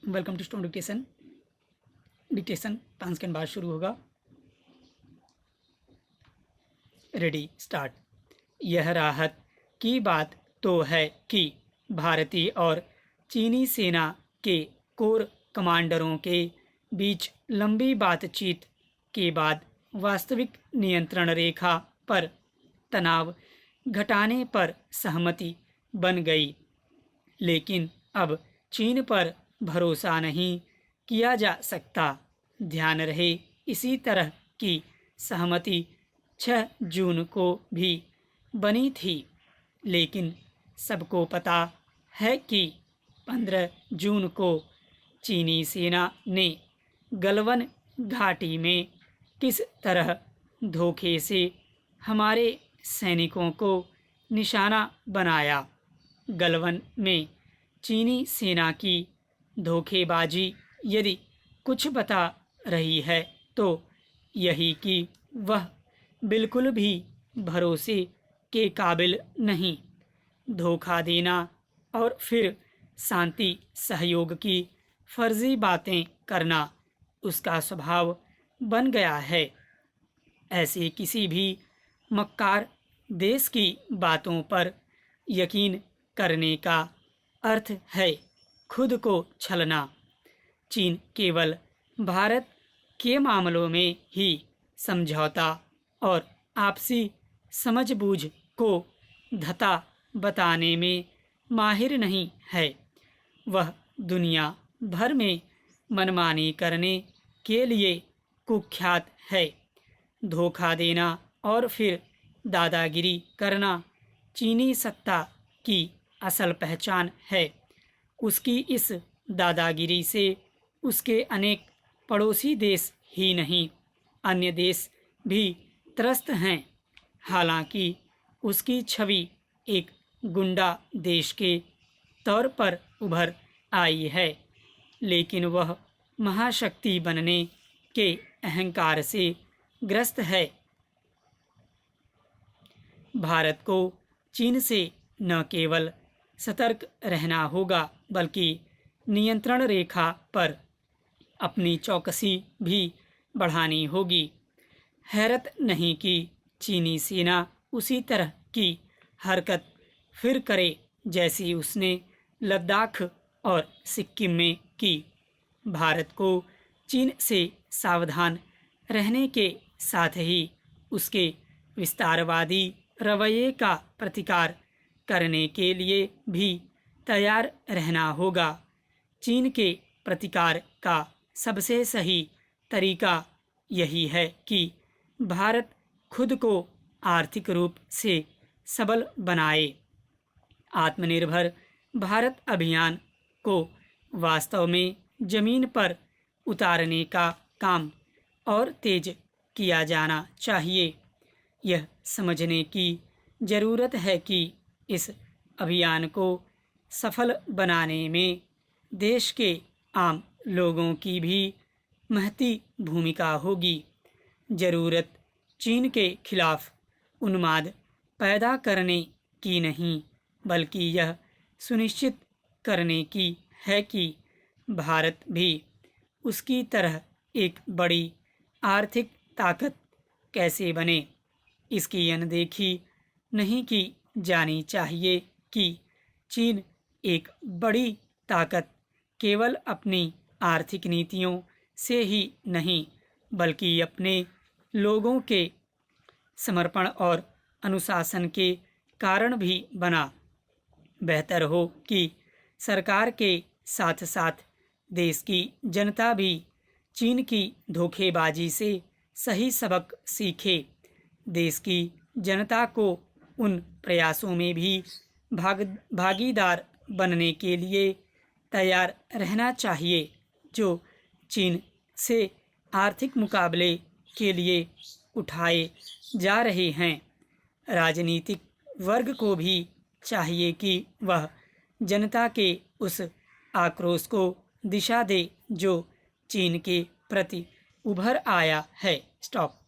Welcome to stone dictation. Dictation 5 second बाद शुरू होगा। Ready start. यह राहत की बात तो है कि भारतीय और चीनी सेना के कोर कमांडरों के बीच लंबी बातचीत के बाद वास्तविक नियंत्रण रेखा पर तनाव घटाने पर सहमति बन गई, लेकिन अब चीन पर भरोसा नहीं किया जा सकता। ध्यान रहे, इसी तरह की सहमति 6 जून को भी बनी थी, लेकिन सबको पता है कि 15 जून को चीनी सेना ने गलवान घाटी में किस तरह धोखे से हमारे सैनिकों को निशाना बनाया। गलवान में चीनी सेना की धोखेबाजी यदि कुछ बता रही है तो यही कि वह बिल्कुल भी भरोसे के काबिल नहीं। धोखा देना और फिर शांति सहयोग की फर्जी बातें करना उसका स्वभाव बन गया है। ऐसे किसी भी मक्कार देश की बातों पर यकीन करने का अर्थ है खुद को छलना। चीन केवल भारत के मामलों में ही समझौता और आपसी समझबूझ को धता बताने में माहिर नहीं है, वह दुनिया भर में मनमानी करने के लिए कुख्यात है। धोखा देना और फिर दादागिरी करना चीनी सत्ता की असल पहचान है। उसकी इस दादागिरी से उसके अनेक पड़ोसी देश ही नहीं, अन्य देश भी त्रस्त हैं। हालांकि उसकी छवि एक गुंडा देश के तौर पर उभर आई है, लेकिन वह महाशक्ति बनने के अहंकार से ग्रस्त है। भारत को चीन से न केवल सतर्क रहना होगा, बल्कि नियंत्रण रेखा पर अपनी चौकसी भी बढ़ानी होगी। हैरत नहीं कि चीनी सेना उसी तरह की हरकत फिर करे जैसी उसने लद्दाख और सिक्किम में की। भारत को चीन से सावधान रहने के साथ ही उसके विस्तारवादी रवैये का प्रतिकार करने के लिए भी तैयार रहना होगा। चीन के प्रतिकार का सबसे सही तरीका यही है कि भारत खुद को आर्थिक रूप से सबल बनाए। आत्मनिर्भर भारत अभियान को वास्तव में जमीन पर उतारने का काम और तेज किया जाना चाहिए। यह समझने की ज़रूरत है कि इस अभियान को सफल बनाने में देश के आम लोगों की भी महती भूमिका होगी। ज़रूरत चीन के खिलाफ उन्माद पैदा करने की नहीं, बल्कि यह सुनिश्चित करने की है कि भारत भी उसकी तरह एक बड़ी आर्थिक ताकत कैसे बने। इसकी अनदेखी नहीं की जानी चाहिए कि चीन एक बड़ी ताकत केवल अपनी आर्थिक नीतियों से ही नहीं, बल्कि अपने लोगों के समर्पण और अनुशासन के कारण भी बना। बेहतर हो कि सरकार के साथ साथ देश की जनता भी चीन की धोखेबाजी से सही सबक सीखे। देश की जनता को उन प्रयासों में भी भागीदार बनने के लिए तैयार रहना चाहिए जो चीन से आर्थिक मुकाबले के लिए उठाए जा रहे हैं। राजनीतिक वर्ग को भी चाहिए कि वह जनता के उस आक्रोश को दिशा दे जो चीन के प्रति उभर आया है। स्टॉप।